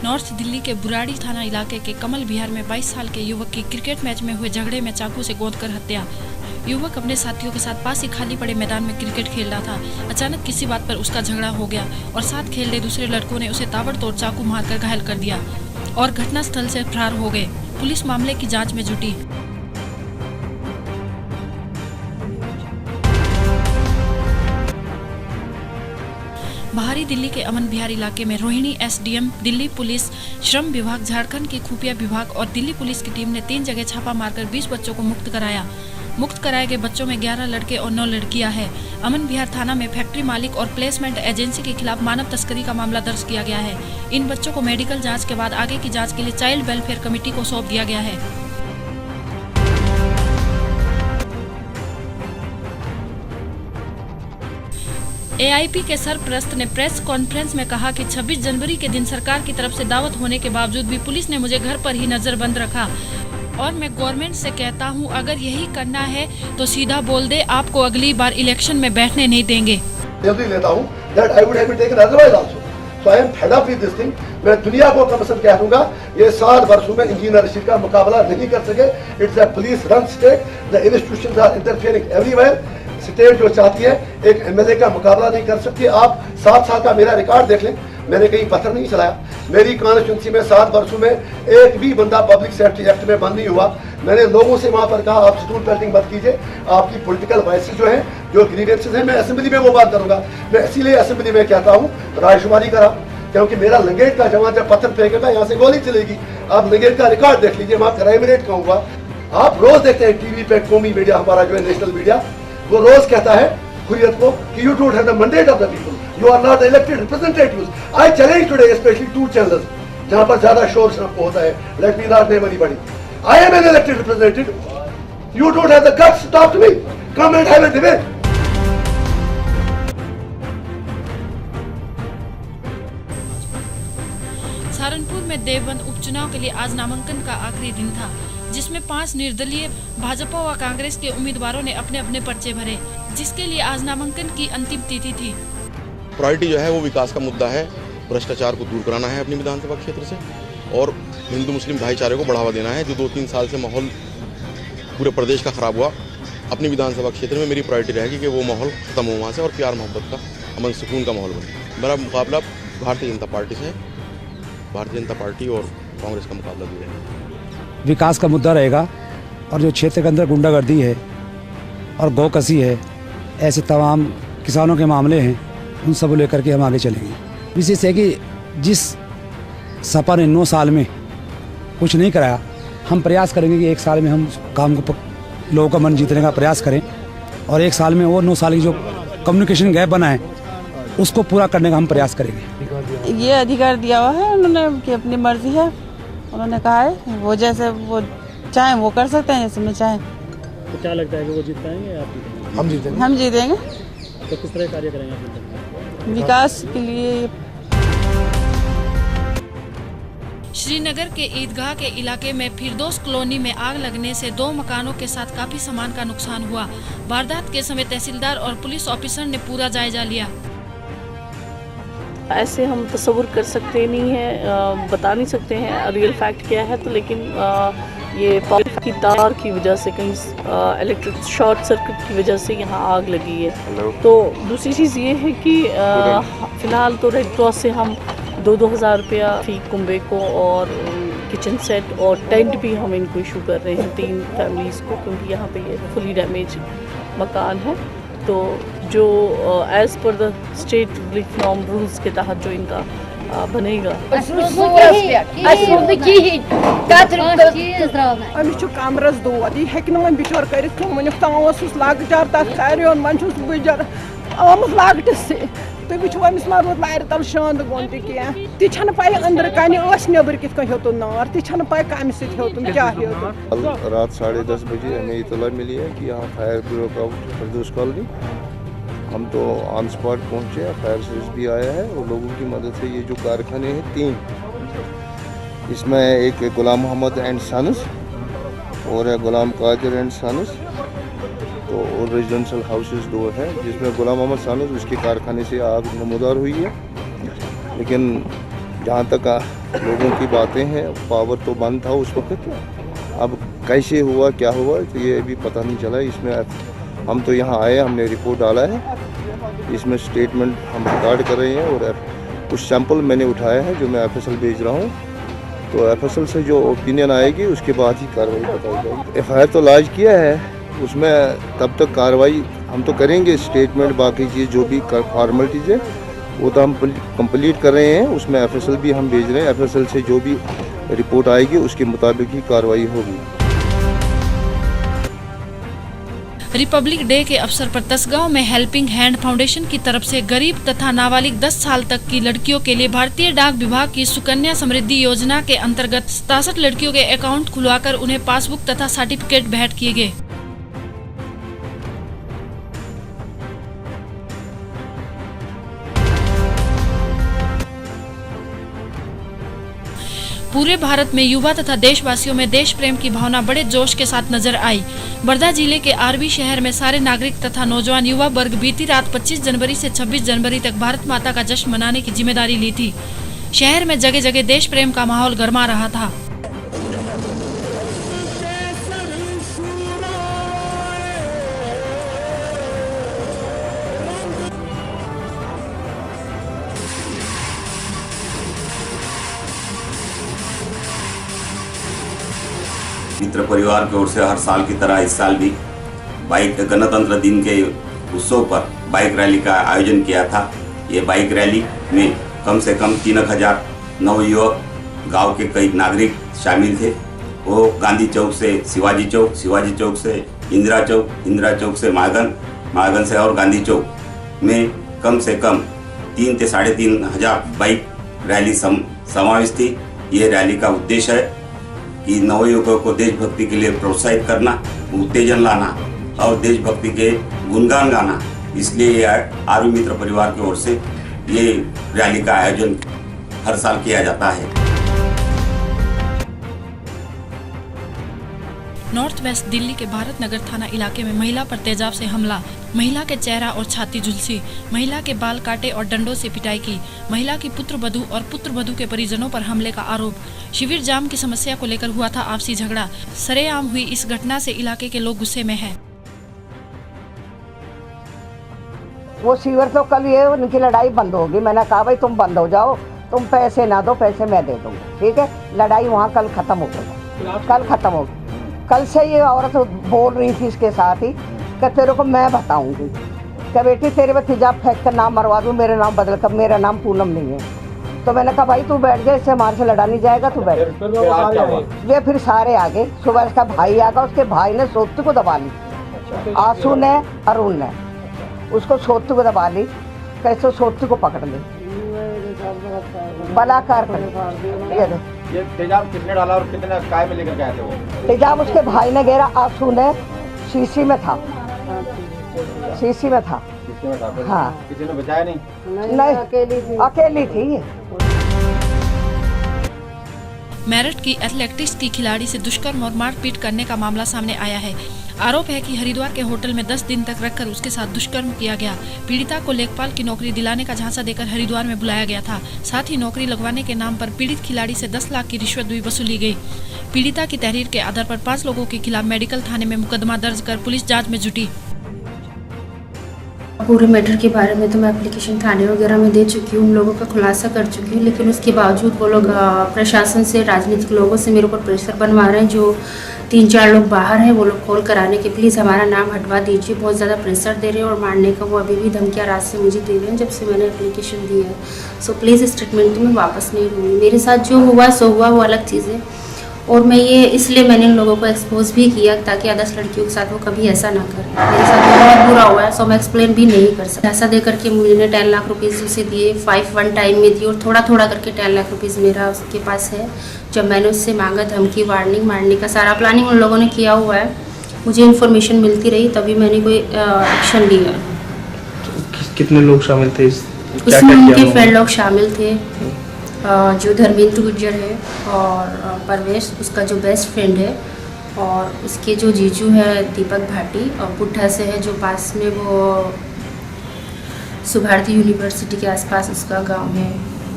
North Delhi के बुराड़ी थाना इलाके के कमल विहार में 22 साल के युवक की क्रिकेट मैच में हुए झगड़े में चाकू से गोदकर हत्या। युवक अपने साथियों के साथ पास ही खाली पड़े मैदान में क्रिकेट खेल रहा था। अचानक किसी बात पर उसका झगड़ा हो गया और साथ खेल रहे दूसरे लड़कों ने उसे ताबड़तोड़ चाकू मारकर घायल कर दिया और घटनास्थल से फरार हो गए। पुलिस मामले की जाँच में जुटी। बाहरी दिल्ली के अमन विहार इलाके में रोहिणी एसडीएम, दिल्ली पुलिस, श्रम विभाग, झारखंड की खुफिया विभाग और दिल्ली पुलिस की टीम ने 3 जगह छापा मारकर 20 बच्चों को मुक्त कराया। मुक्त कराए गए बच्चों में 11 लड़के और 9 लड़कियां हैं। अमन विहार थाना में फैक्ट्री मालिक और प्लेसमेंट एजेंसी के खिलाफ मानव तस्करी का मामला दर्ज किया गया है। इन बच्चों को मेडिकल जाँच के बाद आगे की जाँच के लिए चाइल्ड वेलफेयर कमेटी को सौंप दिया गया है। एआईपी के सरप्रस्त ने प्रेस कॉन्फ्रेंस में कहा कि 26 जनवरी के दिन सरकार की तरफ से दावत होने के बावजूद भी पुलिस ने मुझे घर पर ही नजरबंद रखा और मैं गवर्नमेंट से कहता हूं, अगर यही करना है तो सीधा बोल दे, आपको अगली बार इलेक्शन में बैठने नहीं देंगे। मैं दुनिया को कम से कम कह दूंगा, ये 7 वर्षों में इंजीनियर रशीद का मुकाबला नहीं कर सके। It's a police run state, the institutions are interfering everywhere. State जो चाहती है एक एमएलए का मुकाबला नहीं कर सकती। आप 7 साल का मेरा रिकॉर्ड देख लें, मैंने कहीं पत्थर नहीं चलाया। मेरी कॉन्स्टिट्यूंसी में 7 वर्षों में एक भी बंदा पब्लिक सेफ्टी एक्ट में बंद नहीं हुआ। मैंने लोगों से वहां पर कहा, आप स्टूल पेल्टिंग मत कीजिए, आपकी पॉलिटिकल वॉइसेस जो है, जो ग्रीवेंसेस है, मैं असेंबली में वो बात करूंगा। मैं इसीलिए असेंबली में कहता हूँ रायशुमारी करा, क्योंकि मेरा लंगेट का जवान जब पत्थर फेंकेगा यहाँ से गोली चलेगी। आप लंगेट का रिकॉर्ड देख लीजिए, वहां क्राइम रेट का हुआ। आप रोज देखते हैं टीवी पे, कौमी मीडिया हमारा जो है नेशनल मीडिया, वो रोज कहता है हुर्रियत को कि you don't have the mandate of the people, you are not elected representatives. I challenge today specially 2 channels जहां पर ज्यादा शोर शराब होता है, let me not name anybody. I am an elected representative, you don't have the guts to talk to me, come and have a debate. Saharanpur में देवबंद उपचुनाव के लिए आज नामांकन का आखिरी दिन था, जिसमें 5 निर्दलीय भाजपा व कांग्रेस के उम्मीदवारों ने अपने अपने पर्चे भरे, जिसके लिए आज नामांकन की अंतिम तिथि थी। प्रायोरिटी जो है वो विकास का मुद्दा है, भ्रष्टाचार को दूर कराना है अपनी विधानसभा क्षेत्र से और हिंदू मुस्लिम भाईचारे को बढ़ावा देना है। जो 2-3 साल से माहौल पूरे प्रदेश का खराब हुआ, अपनी विधानसभा क्षेत्र में मेरी प्रायोरिटी रहेगी कि वो माहौल खत्म हो वहाँ से और प्यार मोहब्बत का, अमन सुकून का माहौल बने। मेरा मुकाबला भारतीय जनता पार्टी से, भारतीय जनता पार्टी और कांग्रेस का मुकाबला भी रहेगा। विकास का मुद्दा रहेगा और जो क्षेत्र के अंदर गुंडागर्दी है और गौकसी है, ऐसे तमाम किसानों के मामले हैं, उन सब को लेकर के हम आगे चलेंगे। विशेष है कि जिस सपा ने 9 साल में कुछ नहीं कराया, हम प्रयास करेंगे कि 1 साल में हम काम को लोगों का मन जीतने का प्रयास करें और 1 साल में वो 9 साल की जो कम्युनिकेशन गैप बना है उसको पूरा करने का हम प्रयास करेंगे। ये अधिकार दिया हुआ है उन्होंने कि अपनी मर्जी है, उन्होंने कहा है वो जैसे वो चाहें वो कर सकते हैं, जैसे में चाहें। तो क्या लगता है कि वो जीत पाएंगे? आप हम जीतेंगे। हम जीतेंगे। तो किस तरह कार्य करेंगे आप? विकास के लिए। श्रीनगर के ईदगाह के इलाके में फिरदौस कॉलोनी में आग लगने से 2 मकानों के साथ काफी सामान का नुकसान हुआ। वारदात के समय तहसीलदार और पुलिस ऑफिसर ने पूरा जायजा लिया। ऐसे हम तस्वुर कर सकते नहीं हैं, बता नहीं सकते हैं रियल फैक्ट क्या है, तो लेकिन ये पावर की तार की वजह से, कहीं इलेक्ट्रिक शॉर्ट सर्किट की वजह से यहाँ आग लगी है। तो दूसरी चीज़ ये है कि फ़िलहाल तो रेड क्रॉस से हम 2-2 हज़ार रुपया फी कुंबे को और किचन सेट और टेंट भी हम इनको इशू कर रहे हैं 3 फैमिलीज़ को, क्योंकि यहाँ पे ये फुली डैमेज मकान है। तो जो as per the state relief norm rules के तहत जो इनका बनेगा। कमरस दोद यह हेन बिचर कर लकचार तथ कर वुजर आमुत लकटस से तुम वो अमिस मा रोद नार तल शांत गोन तह पै अंदर कन नबर कित होतुन नार तह पै कम सोतुन क्या होतुन। रात 10:30 बजे हमें इतला मिली है कि यहाँ फायर ब्रोक आउट फिरदौस कॉलोनी। हम तो ऑन स्पॉट पहुँचे, फायर सर्विस भी आया है और लोगों की मदद से ये जो कारखाने हैं 3, इसमें एक गुलाम मोहम्मद एंड सन्स और है गुलाम कादिर एंड सन्स, तो और रेजिडेंशियल हाउसेस 2 हैं, जिसमें गुलाम मोहम्मद सन्स उसके कारखाने से आग नमूदार हुई है। लेकिन जहाँ तक लोगों की बातें हैं, पावर तो बंद था उस वक्त, अब कैसे हुआ क्या हुआ तो ये अभी पता नहीं चला। इसमें हम तो यहाँ आए, हमने रिपोर्ट डाला है, इसमें स्टेटमेंट हम रिकॉर्ड कर रहे हैं और कुछ सैंपल मैंने उठाया है जो मैं FSL भेज रहा हूँ। तो FSL से जो ओपिनियन आएगी उसके बाद ही कार्रवाई बताई जाएगी। FIR तो लॉन्च किया है, उसमें तब तक कार्रवाई हम तो करेंगे। स्टेटमेंट बाकी चीज़ जो भी फॉर्मेलिटीज़ है वो तो हम कंप्लीट कर रहे हैं, उसमें FSL भी हम भेज रहे हैं। FSL से जो भी रिपोर्ट आएगी उसके मुताबिक ही कार्रवाई होगी। रिपब्लिक डे के अवसर पर तसगांव में हेल्पिंग हैंड फाउंडेशन की तरफ से गरीब तथा नाबालिग 10 साल तक की लड़कियों के लिए भारतीय डाक विभाग की सुकन्या समृद्धि योजना के अंतर्गत 67 लड़कियों के अकाउंट खुलवाकर उन्हें पासबुक तथा सर्टिफिकेट भेंट किए गए। पूरे भारत में युवा तथा देशवासियों में देश प्रेम की भावना बड़े जोश के साथ नजर आई। वर्धा जिले के आरबी शहर में सारे नागरिक तथा नौजवान युवा वर्ग बीती रात 25 जनवरी से 26 जनवरी तक भारत माता का जश्न मनाने की जिम्मेदारी ली थी। शहर में जगह जगह देश प्रेम का माहौल गरमा रहा था। मित्र परिवार की ओर से हर साल की तरह इस साल भी बाइक गणतंत्र दिन के उत्सव पर बाइक रैली का आयोजन किया था। ये बाइक रैली में कम से कम 3000 नवयुवक गांव के कई नागरिक शामिल थे। वो गांधी चौक से शिवाजी चौक, शिवाजी चौक से इंदिरा चौक, इंदिरा चौक से मागन, मागन से और गांधी चौक में कम से कम 3 से 3500 बाइक रैली समावेश थी। ये रैली का उद्देश्य है कि नवयुवकों को देशभक्ति के लिए प्रोत्साहित करना, उत्तेजन लाना और देशभक्ति के गुणगान गाना। इसलिए ये आर्मी मित्र परिवार की ओर से ये रैली का आयोजन हर साल किया जाता है। नॉर्थ वेस्ट दिल्ली के भारत नगर थाना इलाके में महिला पर तेजाब से हमला, महिला के चेहरा और छाती झुलसी, महिला के बाल काटे और डंडों से पिटाई की, महिला की पुत्रवधू और पुत्रवधू के परिजनों पर हमले का आरोप। शिविर जाम की समस्या को लेकर हुआ था आपसी झगड़ा। सरेआम हुई इस घटना से इलाके के लोग गुस्से में हैं। वो शिविर तो कल ये उनकी लड़ाई बंद होगी। मैंने कहा भाई तुम बंद हो जाओ, तुम पैसे ना दो, पैसे मैं दे दूंगा, ठीक है। लड़ाई वहाँ कल खत्म हो गई, कल खत्म हो गई। कल से ये औरत बोल रही थी इसके साथ ही कि तेरे को मैं बताऊंगी कि बेटी तेरे में तेजाब फेंक कर नाम मरवा दूँ, मेरा नाम बदल कर, मेरा नाम पूनम नहीं है। तो मैंने कहा भाई तू बैठ जा, इससे हमारे से लड़ा नहीं जाएगा, तू बैठ। वे फिर सारे आ गए। सुबह इसका भाई आ गया, उसके भाई ने सोती को दबा ली, आंसू ने अरुण ने उसको सोती को दबा ली, कैसे सोती को पकड़ ली, बलात्कार कर। ये तेजाब किसने डाला और कितने काय में लेकर गए थे वो? तेजाब उसके भाई ने घेरा, आंसू ने शीशी में था, शीशी में था। हाँ, किसी ने बचाया नहीं? नहीं, अकेली थी ये। मेरठ की एथलेटिक्स की खिलाड़ी से दुष्कर्म और मारपीट करने का मामला सामने आया है। आरोप है कि हरिद्वार के होटल में 10 दिन तक रखकर उसके साथ दुष्कर्म किया गया। पीड़िता को लेखपाल की नौकरी दिलाने का झांसा देकर हरिद्वार में बुलाया गया था। साथ ही नौकरी लगवाने के नाम पर पीड़ित खिलाड़ी से 10 लाख की रिश्वत भी वसूली गई। पीड़िता की तहरीर के आधार पर 5 लोगों के खिलाफ मेडिकल थाने में मुकदमा दर्ज कर पुलिस जाँच में जुटी। पूरे मैटर के बारे में तो मैं एप्लीकेशन थाने वगैरह में दे चुकी हूँ, उन लोगों का खुलासा कर चुकी हूँ, लेकिन उसके बावजूद वो लोग प्रशासन से, राजनीतिक लोगों से मेरे ऊपर प्रेशर बनवा रहे हैं। जो 3-4 लोग बाहर हैं वो लोग कॉल कराने के प्लीज़ हमारा नाम हटवा दीजिए, बहुत ज़्यादा प्रेशर दे रहे हैं और मारने का वो अभी भी धमकियाँ रात से मुझे दे रहे हैं जब से मैंने एप्लीकेशन दी है। सो प्लीज़ स्टेटमेंट में वापस नहीं लूँगी। मेरे साथ जो हुआ सो हुआ, वो अलग चीज़ है। और मैं ये इसलिए मैंने इन लोगों को एक्सपोज भी किया ताकि 10 लड़कियों के साथ वो कभी ऐसा ना करें। मेरे साथ बहुत बुरा हुआ है, सो मैं एक्सप्लेन भी नहीं कर सकता। ऐसा दे करके मुझे 10 लाख रुपीज़ उसे दिए, 5 वन टाइम में दिए और थोड़ा थोड़ा करके 10 लाख रुपीज़ मेरा उसके पास है। जब मैंने उससे मांगा धमकी, वार्निंग, मारने का सारा प्लानिंग उन लोगों ने किया हुआ है। मुझे इन्फॉर्मेशन मिलती रही तभी मैंने कोई एक्शन लिया। कितने लोग शामिल थे इसमें? उनके फ्रेंड लोग शामिल थे, जो धर्मेंद्र गुज्जर है और परवेश उसका जो बेस्ट फ्रेंड है, और उसके जो जीजू है दीपक भाटी, और पुट्ठा से है जो पास में वो सुभारती यूनिवर्सिटी के आसपास उसका गांव है,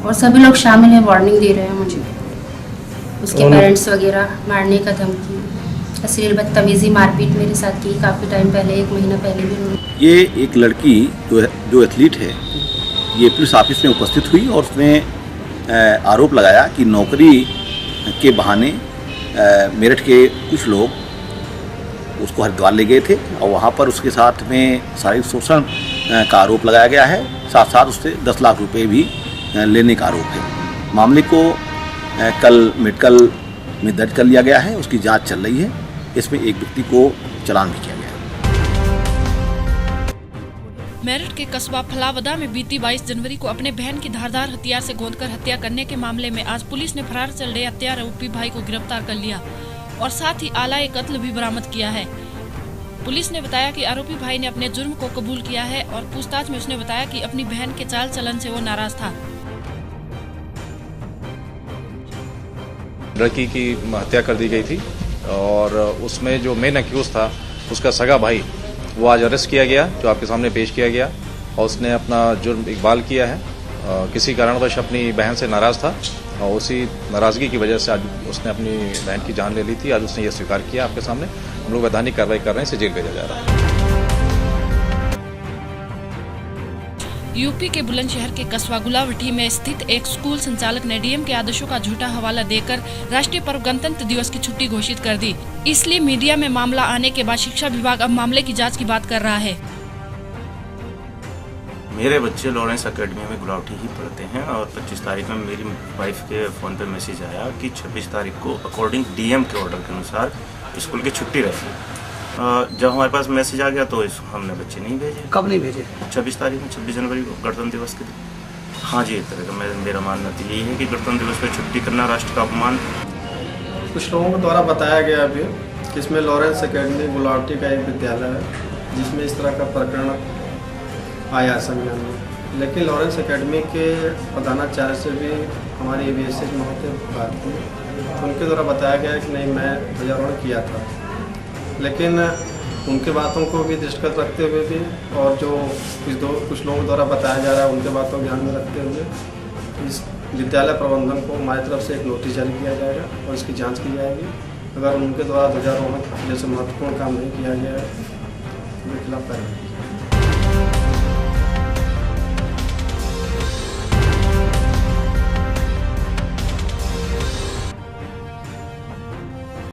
और सभी लोग शामिल हैं, वार्निंग दे रहे हैं मुझे, उसके पेरेंट्स वगैरह, मारने का धमकी, अश्लील बदतमीजी, मारपीट मेरे साथ की काफ़ी टाइम पहले, 1 महीना पहले भी उन्होंने। ये एक लड़की जो एथलीट है, ये पुलिस ऑफिस में उपस्थित हुई और उसने आरोप लगाया कि नौकरी के बहाने मेरठ के कुछ लोग उसको हरिद्वार ले गए थे और वहाँ पर उसके साथ में शारीरिक शोषण का आरोप लगाया गया है। साथ साथ उससे 10 लाख रुपए भी लेने का आरोप है। मामले को कल मेडिकल में दर्ज कर लिया गया है, उसकी जांच चल रही है। इसमें एक व्यक्ति को चालान भी किया गया है। मेरठ के कस्बा फलावदा में बीती 22 जनवरी को अपने बहन की धारदार हथियार से गोदकर हत्या करने के मामले में आज पुलिस ने फरार चल रहे हत्या आरोपी भाई को गिरफ्तार कर लिया और साथ ही आला कत्ल भी बरामद किया है। पुलिस ने बताया कि आरोपी भाई ने अपने जुर्म को कबूल किया है और पूछताछ में उसने बताया कि अपनी बहन के चाल चलन से वो नाराज था। लड़की की हत्या कर दी गई थी और उसमें जो मेन एक्यूज था उसका सगा भाई, वो आज अरेस्ट किया गया, जो आपके सामने पेश किया गया और उसने अपना जुर्म इकबाल किया है। किसी कारणवश अपनी बहन से नाराज था और उसी नाराजगी की वजह से आज उसने अपनी बहन की जान ले ली थी। आज उसने ये स्वीकार किया आपके सामने। हम लोग वैधानिक कार्रवाई कर रहे हैं, इसे जेल भेजा जा रहा है। यूपी के बुलंदशहर के कस्बा गुलावटी में स्थित एक स्कूल संचालक ने डीएम के आदेशों का झूठा हवाला देकर राष्ट्रीय पर्व गणतंत्र दिवस की छुट्टी घोषित कर दी। इसलिए मीडिया में मामला आने के बाद शिक्षा विभाग अब मामले की जांच की बात कर रहा है। मेरे बच्चे लॉरेंस एकेडमी में गुलावटी ही पढ़ते हैं और 25 तारीख में मेरी वाइफ के फ़ोन पे मैसेज आया कि 26 तारीख को अकॉर्डिंग डीएम के ऑर्डर के अनुसार स्कूल की छुट्टी रहेगी। जब हमारे पास मैसेज आ गया तो हमने बच्चे नहीं भेजे। कब नहीं भेजे? 26 तारीख में, 26 जनवरी को, गणतंत्र दिवस के दिन। हाँ जी, इस तरह का मेरा मानना तो यही है कि गणतंत्र दिवस पर छुट्टी करना राष्ट्र का अपमान। कुछ लोगों के द्वारा बताया गया अभी कि इसमें लॉरेंस एकेडमी गुलावटी का एक विद्यालय है जिसमें इस तरह का प्रकरण आया संज्ञान में, लेकिन लॉरेंस एकेडमी के प्रधानाचार्य से भी हमारी ABSH महोदय बात हुई, उनके द्वारा बताया गया कि नहीं, मैं ध्वजारोहण किया था। लेकिन उनके बातों को भी दृष्टिगत रखते हुए भी और जो कुछ लोगों द्वारा बताया जा रहा है उनके बातों को ध्यान में रखते हुए इस विद्यालय प्रबंधन को हमारी तरफ से एक नोटिस जारी किया जाएगा और इसकी जाँच की जाएगी। अगर उनके द्वारा ध्वजारोहण जैसे महत्वपूर्ण काम नहीं किया गया है, उनके खिलाफ कार्रवाई की जाएगी।